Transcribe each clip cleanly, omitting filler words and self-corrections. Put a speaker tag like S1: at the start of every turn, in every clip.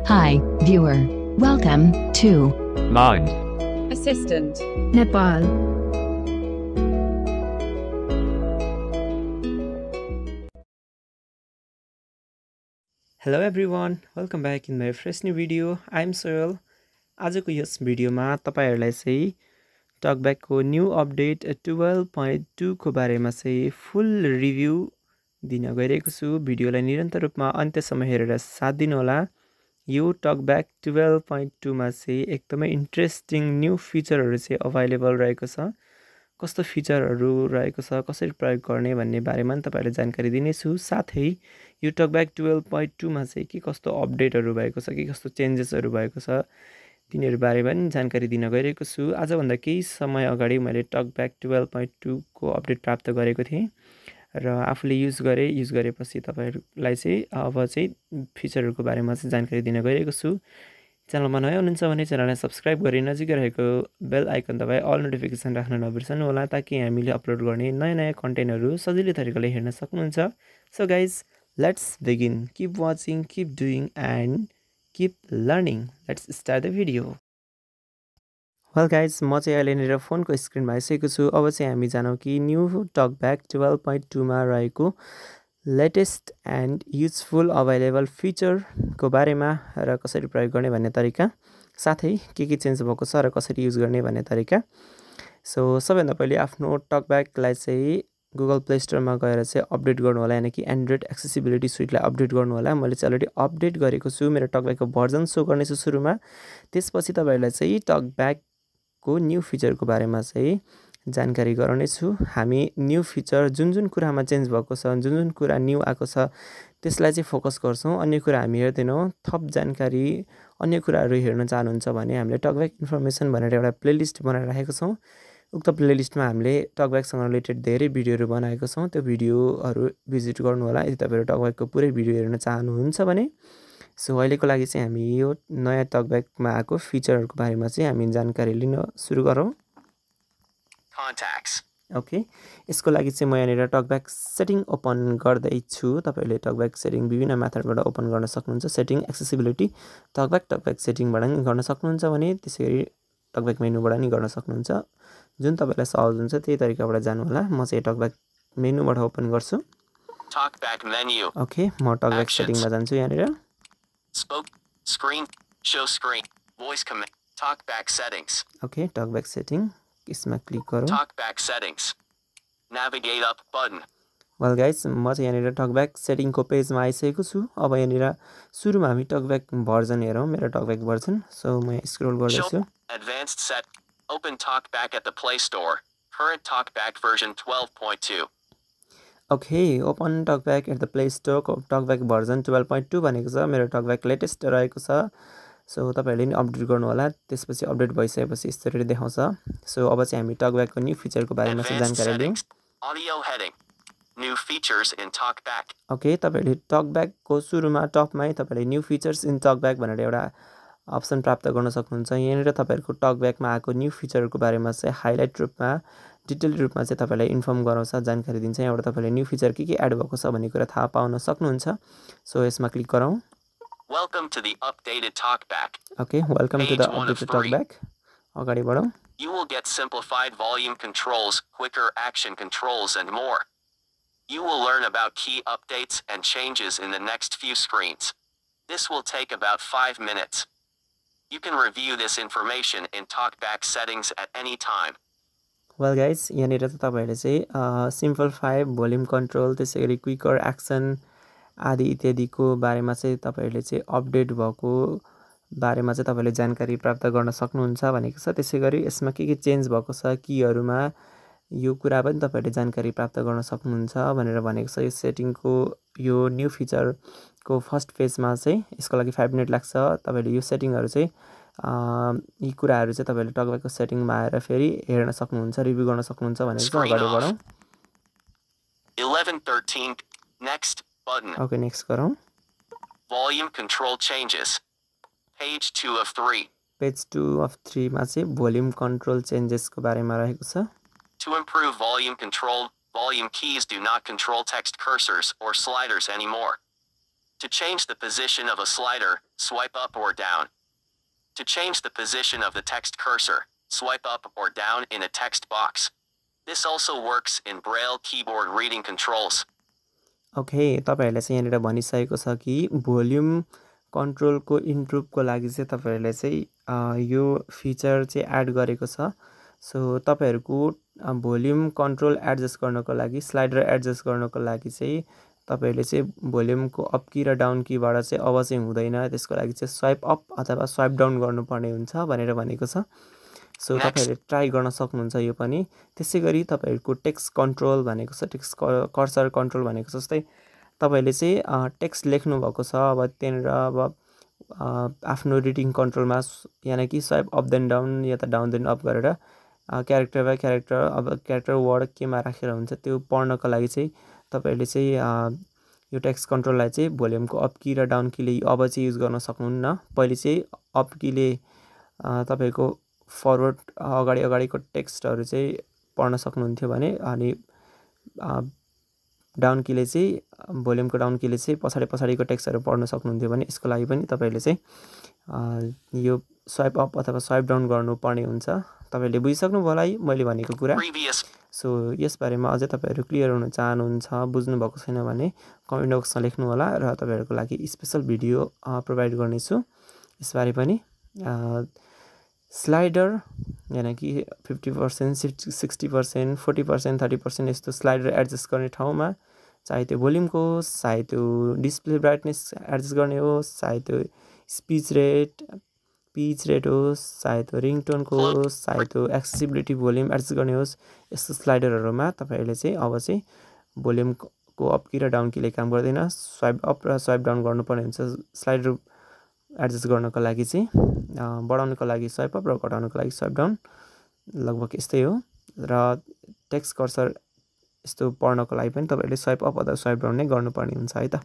S1: Hi, viewer. Welcome to
S2: Mind.
S3: Assistant.
S4: Nepal.
S5: Hello everyone, welcome back in my fresh new video. I'm Soil. आजको यस भिडियोमा तपाईहरुलाई चाहिँ टकब्याक को new update 12.2 को बारेमा चाहिँ फुल रिभ्यु दिन गइरहेको छु। भिडियोलाई निरन्तर रूपमा अन्त्यसम्म हेरेर साथ दिनु होला। यो टकब्याक 12.2 मा चाहिँ एकदमै इन्ट्रेस्टिङ न्यू फिचरहरु चाहिँ अवेलेबल रहेको छ। कस्तो फिचरहरु रहेको छ, कसरी प्रयोग गर्ने भन्ने बारेमा तपाईहरुलाई जानकारी दिनेछु। साथै यो टकब्याक 12.2 मा चाहिँ के कस्तो अपडेटहरु भएको छ, के कस्तो चेन्जेसहरु भएको छ तिनीहरु बारेमा पनि जानकारी दिन गइरहेको छु। आज भन्दा केही समय अगाडि मैले टकब्याक 12.2 को अपडेट प्राप्त गरेको थिएँ र आफूले युज गरेपछि तपाईहरुलाई चाहिँ अब चाहिँ फिचरहरुको बारेमा चाहिँ जानकारी दिन गइरहेको छु। च्यानलमा नयाँ हुनुहुन्छ भने च्यानललाई सब्स्क्राइब गरी नजिकै रहेको बेल आइकन दबाई अल नोटिफिकेसन राख्न नबिर्सनु होला ताकि हामीले अपलोड गर्ने नयाँ कन्टेन्टहरु सजिलै तरिकाले हेर्न सक्नुहुन्छ। So guys, let's begin. Keep watching, keep doing and keep learning. Let's start the video. Well guys, म चाहिँ अहिले यहाँनिर फोनको स्क्रिनमा आइसकेको छु। अब चाहिँ हामी जानौँ कि न्यू टकब्याक 12.2 मा रहेको लेटेस्ट एन्ड युजफुल अवेलेबल फिचरको बारेमा र कसरी प्रयोग गर्ने भन्ने तरिका, साथै के चेन्ज भएको छ र कसरी युज गर्ने भन्ने तरिका। सो सबैभन्दा पहिले आफ्नो टकब्याकलाई चाहिँ गुगल प्ले स्टोरमा गएर चाहिँ अपडेट गर्नु होला, यानी कि एन्ड्रोइड एक्सेसिबिलिटी सुइटलाई अपडेट गर्नु होला। मैले चाहिँ अलरेडी अपडेट गरेको छु। मेरो टकब्याकको भर्जन सो गर्नेछु सुरुमा। त्यसपछि तपाईहरुलाई चाहिँ टकब्याकको न्यू फिचरको बारेमा चाहिँ जानकारी गराउनेछु। हामी न्यू फिचर जुन कुरामा चेन्ज भएको छ, जुन कुरा न्यू आएको छ त्यसलाई चाहिँ फोकस गर्छौं। अन्य कुरा हामी हेर्दैनौं। थप जानकारी, अन्य कुराहरु हेर्न चाहनुहुन्छ भने हामीले टकब्याक इन्फर्मेसन भनेर एउटा प्लेलिस्ट बनाएर राखेको छौं। उक्त प्लेलिस्टमा हामीले टकब्याकसँग रिलेटेड धेरै भिडियोहरु बनाएको छौं। त्यो भिडियोहरु भिजिट गर्नु होला यदि तपाईहरु टकब्याकको पुरै भिडियो हेर्न चाहनुहुन्छ भने। सो अहिलेको लागि चाहिँ हामी यो नयाँ टकब्याकमा आएको फिचरहरुको बारेमा चाहिँ हामी जानकारी लिन सुरु गरौँ। ओके, यसको लागि चाहिँ म यहाँनिर टकब्याक सेटिङ ओपन गर्दै छु। तपाईहरुले टकब्याक सेटिङ विभिन्न मेथडबाट ओपन गर्न सक्नुहुन्छ। सेटिङ, एक्सेसिबिलिटी, टकब्याक सेटिङबाट नि गर्न सक्नुहुन्छ भने त्यसैगरी टकब्याक मेनुबाट नि गर्न सक्नुहुन्छ। जुन तपाईलाई सहज हुन्छ त्यही तरिकाबाट जानु होला। म चाहिँ टकब्याक मेनुबाट ओपन गर्छु।
S6: टकब्याक मेन्यु।
S5: ओके, म टकब्याक सेटिङमा जान्छु। यहाँनिर
S6: screen, show screen, voice command, TalkBack settings.
S5: Okay, TalkBack setting यसमा क्लिक गरौँ।
S6: TalkBack settings, navigate up button.
S5: Well guys, म चाहिँ यहाँनिर टकब्याक सेटिङको पेजमा आइसकेको छु। अब यहाँनिर सुरुमा हामी टकब्याक भर्जन हेरौँ। मेरो टकब्याक भर्जन। सो म स्क्रोल गर्दैछु।
S6: Advanced set. Open TalkBack at the Play Store. Current TalkBack version 12.2.
S5: Okay, open TalkBack at the Play Store को टकब्याक भर्जन 12.2 भनेको छ। मेरो टकब्याक लेटेस्ट रहेको छ। सो तपाईहरुले नि अपडेट गर्नु होला। त्यसपछि अपडेट भइसकेपछि यसरी देखाउँछ। सो अब चाहिँ हामी टकब्याकको न्यू फिचरको बारेमा चाहिँ जानकारी लियौं।
S6: Audio heading. New features in TalkBack.
S5: Okay, तपाईहरुले टकब्याकको सुरुमा टपमै तपाईहरुले न्यू फिचर्स इन टकब्याक भनेर एउटा अप्सन प्राप्त गर्न सक्नुहुन्छ। यहाँनिर तपाईहरुको टकब्याकमा आएको न्यू फिचरको बारेमा चाहिँ हाइलाइट रूपमा, डिटेल रूपमा चाहिँ तपाईलाई इन्फर्म गराउँछ, जानकारी दिन्छ। यहाँबाट तपाईले न्यू फिचर के एड भएको छ भन्ने कुरा थाहा पाउन सक्नुहुन्छ। सो यसमा क्लिक गरौँ।
S6: Welcome to the updated TalkBack.
S5: Okay, welcome to the updated TalkBack. अगाडि बढौँ।
S6: You will get simplified volume controls, quicker action controls and more. You will learn about key updates and changes in the next few screens. This will take about 5 minutes. You can review this information in TalkBack settings at any time.
S5: Well guys, यहाँनिर त तपाईहरुले चाहिँ simplify, volume control, त्यसैगरी quicker action आदि इत्यादिको बारेमा चाहिँ तपाईहरुले चाहिँ अपडेट भएको बारेमा चाहिँ तपाईले जानकारी प्राप्त गर्न सक्नुहुन्छ भनेको छ। त्यसैगरी यसमा के चेन्ज भएको छ कीहरुमा यो कुरा पनि तपाईहरुले जानकारी प्राप्त गर्न सक्नुहुन्छ भनेर भनेको छ। यो सेटिङको यो न्यू फिचरको फर्स्ट पेजमा चाहिँ यसको लागि 5 मिनेट लाग्छ। तपाईले यो सेटिङहरु चाहिँ यी कुराहरु चाहिँ तपाईले टकब्याकको सेटिङमा आएर फेरि हेर्न सक्नुहुन्छ, रिभ्यु गर्न सक्नुहुन्छ भनेको छ। अगाडि बढौँ।
S6: 11:13 next button.
S5: ओके, नेक्स्ट गरौँ।
S6: Volume control changes. Page 2 of 3.
S5: Page 2 of 3 मा चाहिँ भोल्युम कन्ट्रोल चेन्जेसको बारेमा रहेको छ।
S6: To improve volume control, volume keys do not control text cursors or sliders anymore. To change the position of a slider, swipe up or down. To change the position of the text cursor, swipe up or down in a text box. This also works in Braille keyboard reading controls.
S5: Okay तपाईहरुले चाहिँ यहाँनिर भनिसकेको छ कि volume कन्ट्रोलको इम्प्रुभको लागि चाहिँ तपाईहरुले चाहिँ यो फिचर चाहिँ एड गरेको छ सो तपाईहरुको भोल्युम कन्ट्रोल एडजस्ट गर्नको लागि स्लाइडर एडजस्ट गर्नको लागि चाहिँ तपाईहरुले चाहिँ भोल्युमको अप की र डाउन कीबाट चाहिँ अब चाहिँ हुँदैन त्यसको लागि चाहिँ स्वाइप अप अथवा स्वाइप डाउन गर्नुपर्ने हुन्छ भनेर भनेको छ सो तपाईहरुले ट्राई गर्न सक्नुहुन्छ यो पनि त्यसैगरी तपाईहरुको टेक्स्ट कन्ट्रोल भनेको छ टेक्स्ट कर्सर कन्ट्रोल भनेको छ जस्तै तपाईहरुले चाहिँ टेक्स्ट लेख्नु भएको छ अब त्यहाँनिर अब आफ्नो रिडिङ कन्ट्रोलमा यानी कि स्वाइप अप देन डाउन या त डाउन देन अप गरेर क्यारेक्टर बाइ क्यारेक्टर अब क्यारेक्टर वर्ड केमा राखेर हुन्छ त्यो पढ्नको लागि चाहिँ तपाईहरुले चाहिँ यो टेक्स्ट कन्ट्रोललाई चाहिँ भोल्युमको अप की र डाउन कीले अब चाहिँ युज गर्न सक्नुहुन्न पहिले चाहिँ अप कीले तपाईको फरवर्ड अगाडिको टेक्स्टहरु चाहिँ पढ्न सक्नुहुन्थ्यो भने अनि डाउन कीले चाहिँ भोल्युमको डाउन कीले चाहिँ पछाडिको टेक्स्टहरु पढ्न सक्नुहुन्थ्यो भने यसको लागि पनि तपाईहरुले चाहिँ यो स्वाइप अप अथवा स्वाइप डाउन गर्नुपर्ने हुन्छ तपाईहरुले बुझिसक्नु भयो होला है मैले भनेको कुरा सो यस बारेमा अझै तपाईहरु क्लियर हुन चाहनुहुन्छ बुझ्नु भएको छैन भने कमेन्ट बक्समा लेख्नु होला र तपाईहरुको लागि स्पेशल भिडियो प्रोवाइड गर्नेछु यसबारे पनि स्लाइडर यानी कि 50% 60% 40% 30% यस्तो स्लाइडर एडजस्ट गर्ने ठाउँमा चाहे त्यो भोल्युमको चाहे त्यो डिस्प्ले ब्राइटनेस एडजस्ट गर्ने होस् चाहे त्यो स्पीच रेट होस् चाहे त्यो रिङटोनको होस् चाहे त्यो एक्सेसिबिलिटी भोल्युम एडजस्ट गर्ने होस् यस्तो स्लाइडरहरुमा तपाईहरुले चाहिँ अब चाहिँ भोल्युमको अप की र डाउन कीले काम गर्दैन स्वाइप अप र स्वाइप डाउन गर्नुपर्ने हुन्छ स्लाइडर एडजस्ट गर्नको लागि चाहिँ बढाउनको लागि स्वाइप अप र घटाउनको लागि स्वाइप डाउन लगभग यस्तै हो र टेक्स्ट कर्सर यस्तो पढ्नको लागि पनि तपाईहरुले स्वाइप अप अथवा स्वाइप डाउन नै गर्नुपर्ने हुन्छ है त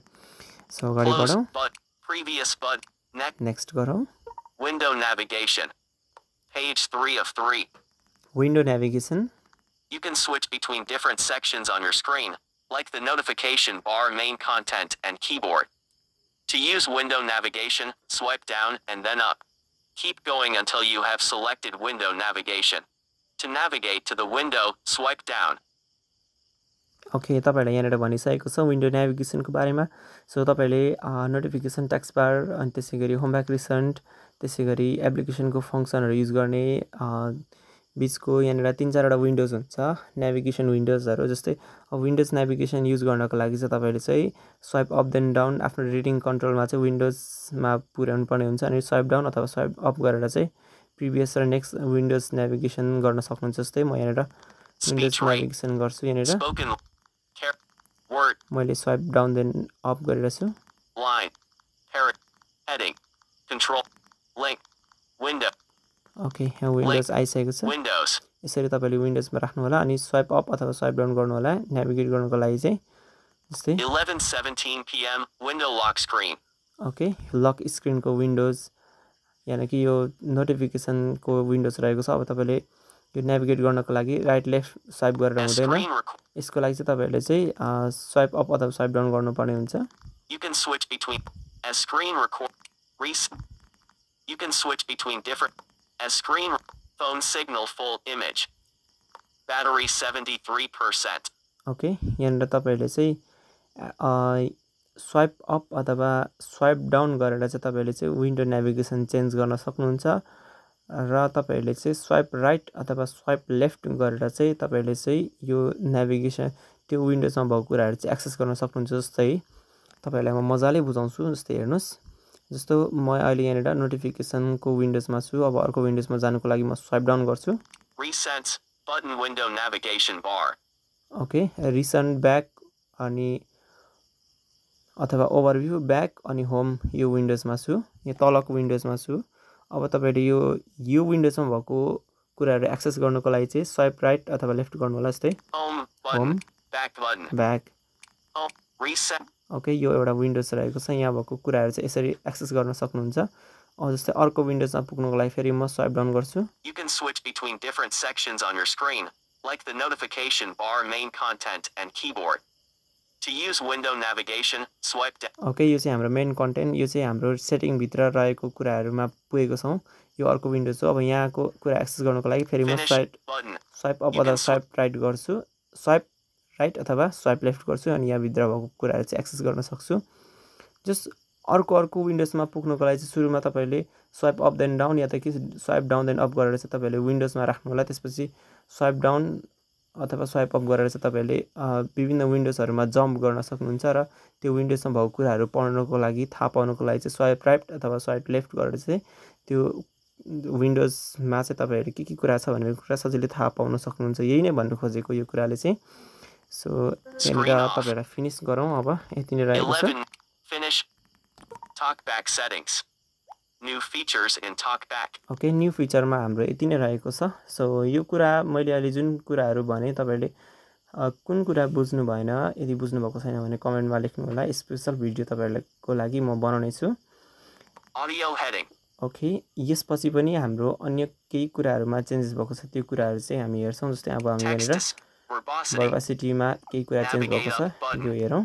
S5: सो अगाडि बढौं नेक्स्ट गरौं
S6: Window navigation. Page 3 of 3.
S5: Window navigation.
S6: You can switch between different sections on your screen, like the notification bar, main content, and keyboard. To use window navigation, swipe down and then up. Keep going until you have selected window navigation. To navigate to the window, swipe down.
S5: Okay तपाईहरुले यहाँनिर भनिसकेको छ window नेभिगेसनको बारेमा so तपाईहरुले notification text बार अनि त्यसैगरी home back recent त्यसैगरी एप्लिकेसनको फंक्सनहरु use गर्ने बीचको यहाँनिर 3-4 वटा विन्डोज हुन्छ नेभिगेसन विन्डोजहरु जस्तै अब विन्डोज नेभिगेसन युज गर्नको लागि चाहिँ तपाईहरुले चाहिँ स्वाइप अप देन डाउन आफ्नो रिडिङ कन्ट्रोलमा चाहिँ विन्डोजमा पुर्याउनु पर्ने हुन्छ अनि स्वाइप डाउन अथवा स्वाइप अप गरेर चाहिँ प्रिभियस र नेक्स्ट विन्डोज नेभिगेसन गर्न सक्नुहुन्छ जस्तै म यहाँनिर विन्डोज नेभिगेसन गर्छु यहाँनिर मैले स्वाइप डाउन देन अप गरेर छु
S6: line parent heading control link window
S5: okay यहाँ विन्डोज आइसकेको छ
S6: windows
S5: यसरी तपाईले विन्डोजमा राख्नु होला अनि स्वाइप अप अथवा स्वाइप डाउन गर्नु होला नेभिगेट गर्नको लागि चाहिँ जस्तै
S6: 11:17 PM window lock screen
S5: okay lock स्क्रिनको विन्डोज यानी कि यो नोटिफिकेसनको विन्डोज रहेको छ अब तपाईले यो नेभिगेट गर्नको लागि राइट लेफ्ट स्वाइप गरेर हुँदैन यसको लागि चाहिँ तपाईहरुले चाहिँ स्वाइप अप अथवा स्वाइप डाउन गर्नुपर्ने हुन्छ
S6: You can switch between as screen record You can switch between different as screen phone signal full image battery 73%
S5: okay यहाँनिर तपाईहरुले चाहिँ स्वाइप अप अथवा स्वाइप डाउन गरेर चाहिँ तपाईहरुले चाहिँ विन्डो नेभिगेसन चेन्ज गर्न सक्नुहुन्छ र तपाईहरुले चाहिँ स्वाइप राइट अथवा स्वाइप लेफ्ट गरेर चाहिँ तपाईहरुले चाहिँ यो नेभिगेसन त्यो विन्डोजमा भएको कुराहरु चाहिँ एक्सेस गर्न सक्नुहुन्छ जस्तै तपाईहरुलाई म मजाले बुझाउँछु जस्तै हेर्नुस् जस्तो म अहिले यहाँनिर नोटिफिकेसनको विन्डोजमा छु अब अर्को विन्डोजमा जानको लागि म स्वाइप डाउन गर्छु
S6: Recent button window navigation bar
S5: okay recent back अनि अथवा ओभरभ्यू ब्याक अनि होम यो विन्डोजमा छु यो तलको विन्डोजमा छु अब तपाईले यो विन्डोजमा भएको कुराहरु एक्सेस गर्नको लागि चाहिँ स्वाइप राइट अथवा लेफ्ट गर्नु होला जस्तै
S6: home button
S5: back
S6: reset
S5: okay यो एउटा विन्डोज रहेको छ यहाँ भएको कुराहरु चाहिँ यसरी एक्सेस गर्न सक्नुहुन्छ अब जस्तै अर्को विन्डोजमा पुग्नको लागि फेरि म स्वाइप डाउन गर्छु
S6: You can switch between different sections on your screen like the notification bar main content and keyboard To use window navigation, swipe down.
S5: Okay यो चाहिँ हाम्रो मेन कन्टेन्ट यो चाहिँ हाम्रो सेटिङ भित्र रहेको कुराहरुमा पुगेको छौं यो अर्को विन्डो छ अब यहाँको कुरा एक्सेस गर्नको लागि फेरि म स्वाइप अप अथवा स्वाइप राइट गर्छु स्वाइप राइट अथवा स्वाइप लेफ्ट गर्छु अनि यहाँ भित्र भएको कुराहरु चाहिँ एक्सेस गर्न सक्छु जस्ट अर्को विन्डोजमा पुग्नको लागि चाहिँ सुरुमा तपाईले स्वाइप अप देन डाउन या त कि स्वाइप डाउन देन अप गरेर चाहिँ तपाईले विन्डोजमा राख्नु होला त्यसपछि स्वाइप डाउन अथवा स्वाइप अप गरेर चाहिँ तपाईले विभिन्न विन्डोजहरुमा जम्प गर्न सक्नुहुन्छ र त्यो विन्डोजमा भएको कुराहरु पढ्नको लागि थाहा पाउनको लागि चाहिँ स्वाइप राइट अथवा स्वाइप लेफ्ट गरेर चाहिँ त्यो विन्डोजमा चाहिँ तपाईहरु के कुरा छ भन्ने कुरा सजिलै थाहा पाउन सक्नुहुन्छ यही नै भन्नु खोजेको यो कुराले चाहिँ सो यहाँनिर तपाईहरुलाई फिनिश गरौँ अब यति नै रहेको छ
S6: Finish. TalkBack settings. New features in TalkBack.
S5: Okay new फिचरमा हाम्रो यति नै रहेको छ सो यो कुरा मैले अहिले जुन कुराहरु भने तपाईले कुन कुरा बुझ्नु भएन यदि बुझ्नु भएको छैन भने कमेन्टमा लेख्नु होला स्पेशल भिडियो तपाईहरुको लागि म बनाउने छु
S6: Audio heading.
S5: ओके यसपछि पनि हाम्रो अन्य केही कुराहरुमा चेन्जेस भएको छ त्यो कुराहरु चाहिँ हामी हेर्छौं जस्तै अब हामी यहाँनिर verbosity-मा केही कुरा चेन्ज भएको छ यो हेरौं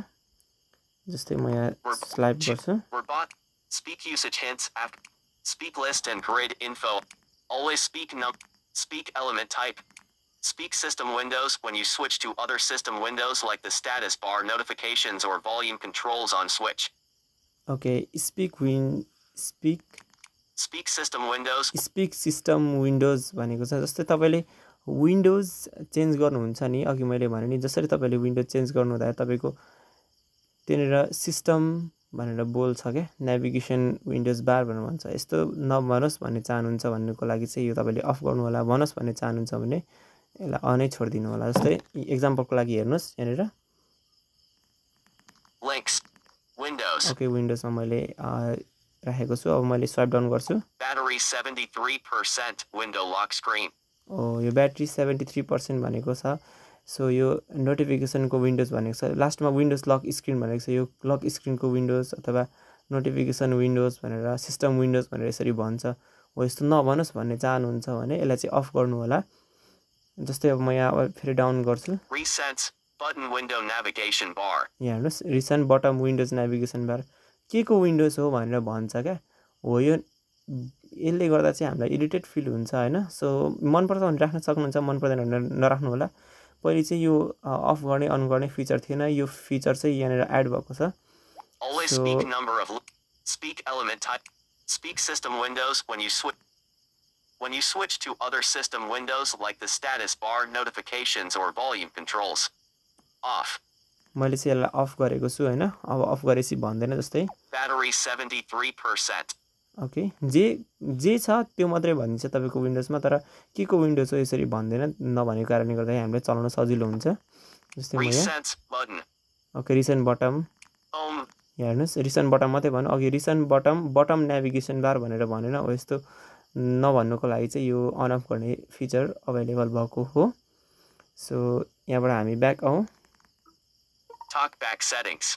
S5: जस्तै म यहाँ स्लाइड गर्छु
S6: Speak usage hints after speak list and grid info. Always speak element type. Speak system windows when you switch to other system windows like the status bar notifications or volume controls on switch.
S5: Okay,
S6: speak system windows.
S5: Speak system windows भनेको छ जस्तै तपाईले windows change गर्नुहुन्छ नि अघि मैले भने नि जसरी तपाईले विन्डोज चेन्ज गर्नु हुँदा तपाईको त्यनेर सिस्टम भनेर बोल्छ के नेभिगेसन विन्डोज बार भनेर भन्छ यस्तो नभनोस् भन्ने चाहनुहुन्छ भन्नुको लागि चाहिँ यो तपाईले अफ गर्नु होला भनोस् भन्ने चाहनुहुन्छ भने यसलाई अनै छोड्दिनु होला जस्तै एक्जाम्पलको लागि हेर्नुस् यहाँनिर
S6: links windows
S5: ओके विन्डोजमा मैले राखेको छु अब मैले स्वाइप डाउन गर्छु
S6: battery 73% window lock screen
S5: यो ब्याट्री 73% भनेको छ सो यो नोटिफिकेसनको विन्डोज भनेको छ लास्टमा विन्डोज लक स्क्रिन भनेको छ यो लक स्क्रिनको विन्डोज अथवा नोटिफिकेसन विन्डोज भनेर सिस्टम विन्डोज भनेर यसरी भन्छ हो यस्तो नभनोस् भन्ने चाहनुहुन्छ भने यसलाई चाहिँ अफ गर्नु होला जस्तै अब म यहाँ फेरि डाउन गर्छु
S6: recents button window navigation bar
S5: यहाँ हेर्नुस् रिसेन्ट बटम विन्डोज नेभिगेसन बार के को विन्डोज हो भनेर भन्छ क्या हो यो यसले गर्दा चाहिँ हामीलाई इरिटेट फिल हुन्छ हैन सो मन पर्छ भने राख्न सक्नुहुन्छ मन पर्दैन भने नराख्नु होला पहिले चाहिँ यो अफ गर्ने अन गर्ने फिचर थिएन यो फिचर चाहिँ यहाँनिर एड भएको छ
S6: always speak number of speak element type speak system windows when you switch to other system windows like the status bar notifications or volume controls off
S5: मैले चाहिँ यसलाई अफ गरेको छु हैन अब अफ गरेपछि भन्दैन जस्तै
S6: battery 73%
S5: ओके जे छ त्यो मात्रै भनिन्छ तपाईको विन्डोजमा तर के को विन्डोज हो यसरी भन्दैन नभनेको कारणले गर्दा हामीले चलाउन सजिलो हुन्छ जस्तै म यहाँ ओके रिसेन्ट बटम हेर्नुस् रिसेन्ट बटम मात्रै भन्नु अघि रिसेन्ट बटम नेभिगेसन बार भनेर भनेन हो यस्तो नभन्नुको लागि चाहिँ यो अन अफ गर्ने फिचर अवेलेबल भएको हो सो यहाँबाट हामी ब्याक आउँ
S6: TalkBack settings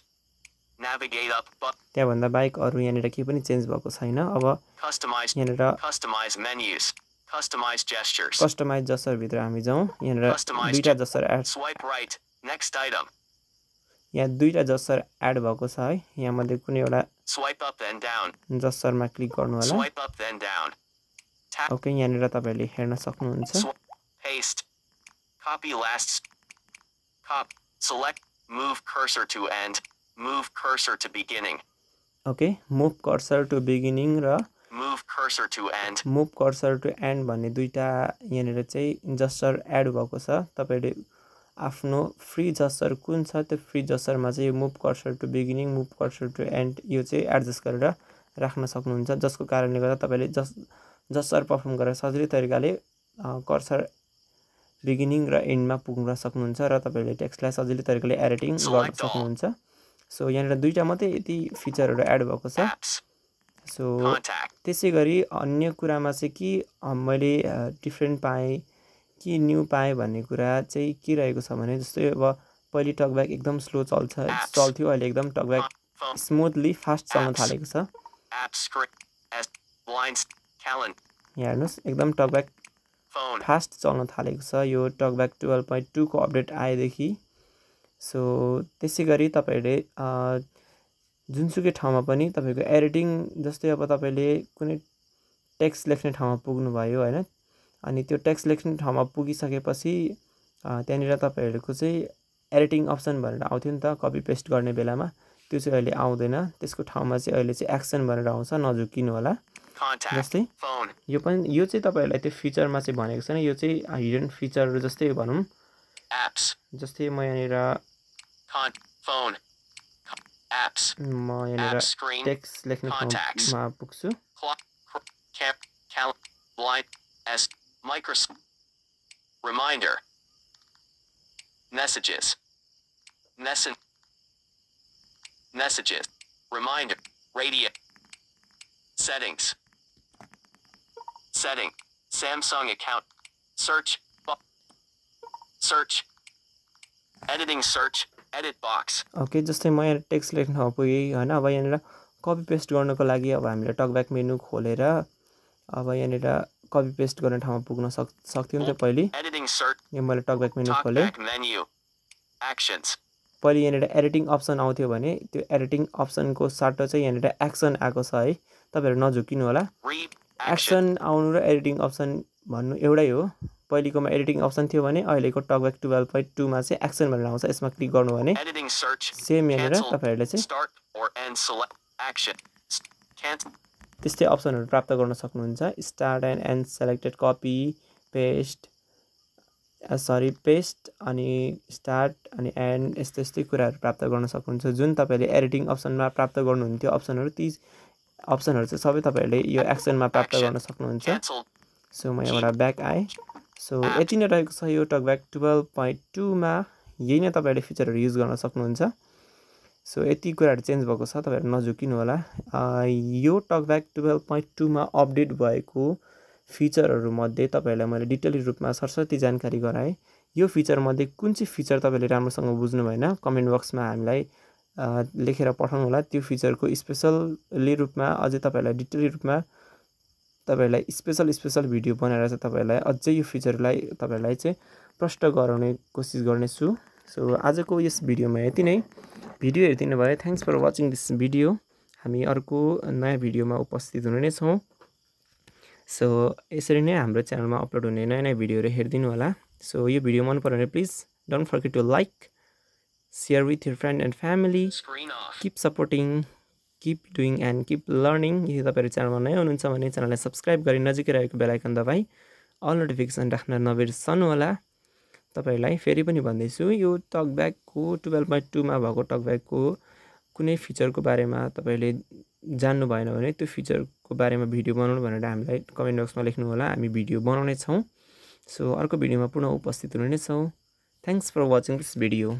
S6: navigate up
S5: त्यहाँभन्दा बाहेक अरु यहाँनिर के पनि चेन्ज भएको छैन अब
S6: customize menus customize gestures
S5: customize gesture भित्र हामी जाउँ यहाँनिर दुईटा gesture add
S6: swipe right next item
S5: यहाँ दुईटा जस्चर एड भएको छ है यहाँ मध्ये कुनै एउटा
S6: swipe up then down
S5: जस्चरमा क्लिक गर्नु होला
S6: swipe up then down
S5: okay यहाँनिर तपाईले हेर्न सक्नुहुन्छ
S6: paste copy last select move cursor to end move cursor to beginning
S5: okay move cursor to beginning र
S6: move cursor to end
S5: move cursor to end भन्ने दुईटा यहाँनिर चाहिँ जस्चर एड भएको छ तपाईले आफ्नो फ्री जस्चर कुन छ त्यो फ्री जस्चरमा चाहिँ move cursor to beginning move cursor to end यो चाहिँ एडजस्ट गरेर राख्न सक्नुहुन्छ जसको कारणले गर्दा तपाईले जस्चर परफर्म गरेर सजिलै तरिकाले कर्सर बिगिनिङ र एन्डमा पुग्न सक्नुहुन्छ र तपाईले टेक्स्टलाई सजिलै तरिकाले एडिटिङ गर्न सक्नुहुन्छ सो यहाँनिर दुईटा मात्रै यति फिचरहरु एड भएको छ सो त्यसैगरी अन्य कुरामा चाहिँ कि मैले डिफरेन्ट पाएँ कि न्यू पाएँ भन्ने कुरा चाहिँ के रहेको छ भने जस्तै अब पहिले टकब्याक एकदम स्लो चल्थ्यो अहिले एकदम टकब्याक स्मुथली फास्ट चल्न थालेको छ यहाँ हेर्नुस् एकदम टकब्याक फास्ट चल्न थालेको छ यो टकब्याक 12.2 को अपडेट आएदेखि सो त्यसै गरी तपाईहरुले जुनसुकै ठाउँमा पनि तपाईको एडिटिङ जस्तै अब तपाईले कुनै टेक्स्ट लेख्ने ठाउँमा पुग्नु भयो हैन अनि त्यो टेक्स्ट लेख्ने ठाउँमा पुगिसकेपछि त्यहाँनिर तपाईहरुको चाहिँ एडिटिङ अप्सन भनेर आउँथ्यो नि त कपी पेस्ट गर्ने बेलामा त्यो चाहिँ अहिले आउँदैन त्यसको ठाउँमा चाहिँ अहिले चाहिँ एक्सन भनेर आउँछ नझुक्किनु होला जस्तै यो चाहिँ तपाईहरुलाई त्यो फिचरमा चाहिँ भनेको छैन यो चाहिँ हिडन फिचर जस्तै भनौं
S6: एप्स
S5: जस्तै म यहाँनिर
S6: phone apps
S5: म यहाँनिर टेक्स्ट लेख्ने ठाउँमा पुग्छु
S6: blind s Microsoft reminder messages reminder radio settings Samsung account search editing search edit box
S5: okay जस्तै म यहाँ टेक्स्ट लेख्न ठाउँमा पुगे हैन अब यहाँनिर कपी पेस्ट गर्नको लागि अब हामीले टकब्याक मेनु खोलेर अब यहाँनिर कपी पेस्ट गर्ने ठाउँमा पुग्न सक्थ्यौ नि त पहिले यहाँ मैले टकब्याक मेनु खोले पहिले यहाँनिर एडिटिङ अप्सन आउँथ्यो भने त्यो एडिटिङ अप्सनको साटो चाहिँ यहाँनिर एक्सन आएको छ है तपाईहरु नझुकिनु होला एक्सन आउनु र एडिटिङ अप्सन भन्नु एउटै हो पहिलेकोमा एडिटिङ अप्सन थियो भने अहिलेको टकब्याक 12.2 मा चाहिँ एक्सन भनेर आउँछ यसमा क्लिक गर्नु भने सेम यहाँनिर तपाईहरुले चाहिँ त्यस्तै अप्सनहरु प्राप्त गर्न सक्नुहुन्छ start and and selected copy paste अनि स्टार्ट अनि एन्ड यस्तै कुराहरु प्राप्त गर्न सक्नुहुन्छ जुन तपाईले एडिटिङ अप्सनमा प्राप्त गर्नुहुन्थ्यो अप्सनहरु ती अप्सनहरु चाहिँ सबै तपाईहरुले यो एक्सनमा प्राप्त गर्न सक्नुहुन्छ सो म यहाँबाट ब्याक आए सो यति नै रहेको छ यो टकब्याक 12.2 मा यही नै तपाईहरुले फिचरहरु युज गर्न सक्नुहुन्छ सो यति कुराहरु चेन्ज भएको छ तपाईहरु नझुकिनु होला यो टकब्याक 12.2 मा अपडेट भएको फिचरहरु मध्ये तपाईहरुलाई मैले डिटेल रूपमा सरसर्ती जानकारी गराए यो फिचर मध्ये कुन चाहिँ फिचर तपाईले राम्रोसँग बुझ्नु भएन कमेन्ट बक्समा हामीलाई लेखेर पठाउनु होला त्यो फिचरको स्पेशली रूपमा अझै तपाईहरुलाई डिटेल रूपमा तपाईहरुलाई स्पेशल भिडियो बनाएर चाहिँ तपाईहरुलाई अझै यो फिचरलाई तपाईहरुलाई चाहिँ प्रष्ट गराउने कोसिस गर्नेछु सो आजको यस भिडियोमा यति नै भिडियो हेर्दिनु भयो thanks for watching this video हामी अर्को नयाँ भिडियोमा उपस्थित हुने नै छौं सो यसरी नै हाम्रो च्यानलमा अपलोड हुने नयाँ भिडियोहरु हेर्दिनु होला सो यो भिडियो मन पर्यो भने please don't forget to like share with your friend and family keep supporting keep doing and keep learning यदि तपाईहरु च्यानलमा नयाँ हुनुहुन्छ भने च्यानललाई सब्स्क्राइब गरी नजिकै रहेको बेल आइकन दबाई अल नोटिफिकेसन राख्न नबिर्सनु होला तपाईहरुलाई फेरि पनि भन्दैछु यो टकब्याकको 12.2 मा भएको टकब्याकको कुनै फिचरको बारेमा तपाईले जान्नु भएन भने त्यो फिचरको बारेमा भिडियो बनाउनु भनेर हामीलाई कमेन्ट बक्समा लेख्नु होला हामी भिडियो बनाउने छौं सो अर्को भिडियोमा पुनः उपस्थित हुने नै छौं thanks for watching this video